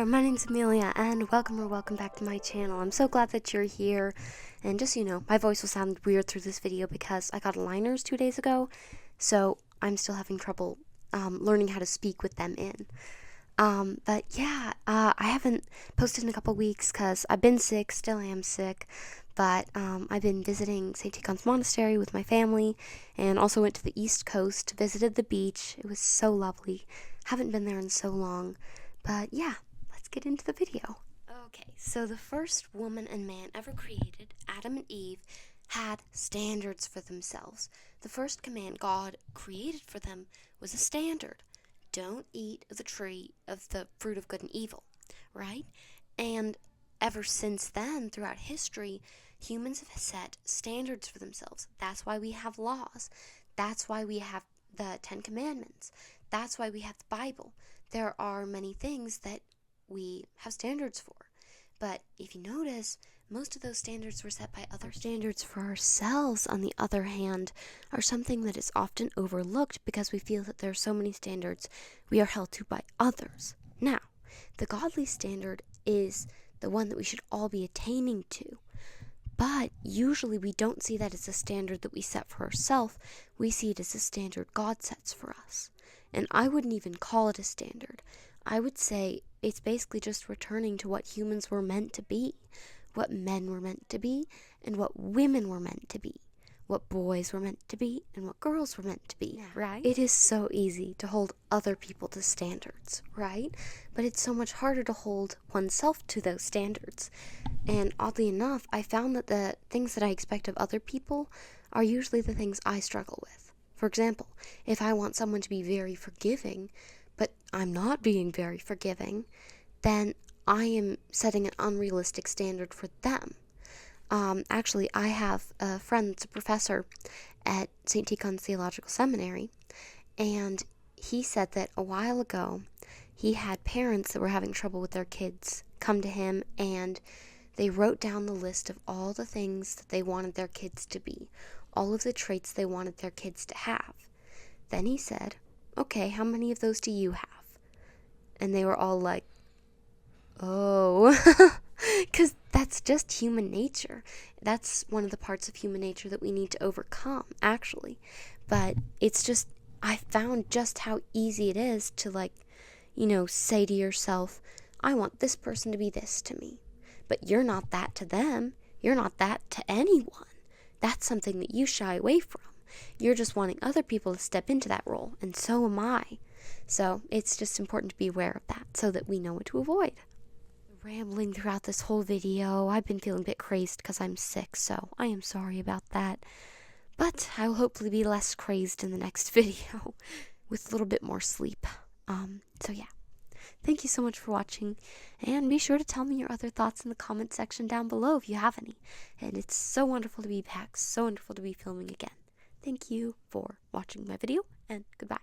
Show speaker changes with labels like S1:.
S1: there, my name's Amelia, and welcome back to my channel. I'm so glad that you're here, and just so you know, my voice will sound weird through this video because I got aligners 2 days ago, so I'm still having trouble learning how to speak with them in. But yeah, I haven't posted in a couple weeks because I've been sick, still am sick, but I've been visiting St. Tikhon's Monastery with my family, and also went to the East Coast, visited the beach. It was so lovely. Haven't been there in so long, but yeah, let's get into the video. Okay, so the first woman and man ever created, Adam and Eve, had standards for themselves. The first command God created for them was a standard. Don't eat of the tree of the fruit of good and evil, right? And ever since then, throughout history, humans have set standards for themselves. That's why we have laws. That's why we have the Ten Commandments. That's why we have the Bible. There are many things that we have standards for. But if you notice, most of those standards were set by others. Standards for ourselves, on the other hand, are something that is often overlooked because we feel that there are so many standards we are held to by others. Now, the godly standard is the one that we should all be attaining to. But usually we don't see that as a standard that we set for ourselves. We see it as a standard God sets for us. And I wouldn't even call it a standard. I would say it's basically just returning to what humans were meant to be, what men were meant to be, and what women were meant to be, what boys were meant to be, and what girls were meant to be, right? It is so easy to hold other people to standards, right? But it's so much harder to hold oneself to those standards. And oddly enough, I found that the things that I expect of other people are usually the things I struggle with. For example, if I want someone to be very forgiving, but I'm not being very forgiving, then I am setting an unrealistic standard for them. Actually, I have a friend that's a professor at St. Tikhon's Theological Seminary, and he said that a while ago, he had parents that were having trouble with their kids come to him, and they wrote down the list of all the things that they wanted their kids to be, all of the traits they wanted their kids to have. Then he said, okay, how many of those do you have? And they were all like, oh, because that's just human nature. That's one of the parts of human nature that we need to overcome, actually. But it's just, I found just how easy it is to, say to yourself, I want this person to be this to me. But you're not that to them. You're not that to anyone. That's something that you shy away from. You're just wanting other people to step into that role, and so am I. So it's just important to be aware of that so that we know what to avoid. Rambling throughout this whole video, I've been feeling a bit crazed because I'm sick, so I am sorry about that. But I will hopefully be less crazed in the next video with a little bit more sleep. So yeah. Thank you so much for watching, and be sure to tell me your other thoughts in the comment section down below if you have any. And it's so wonderful to be back, so wonderful to be filming again. Thank you for watching my video, and goodbye.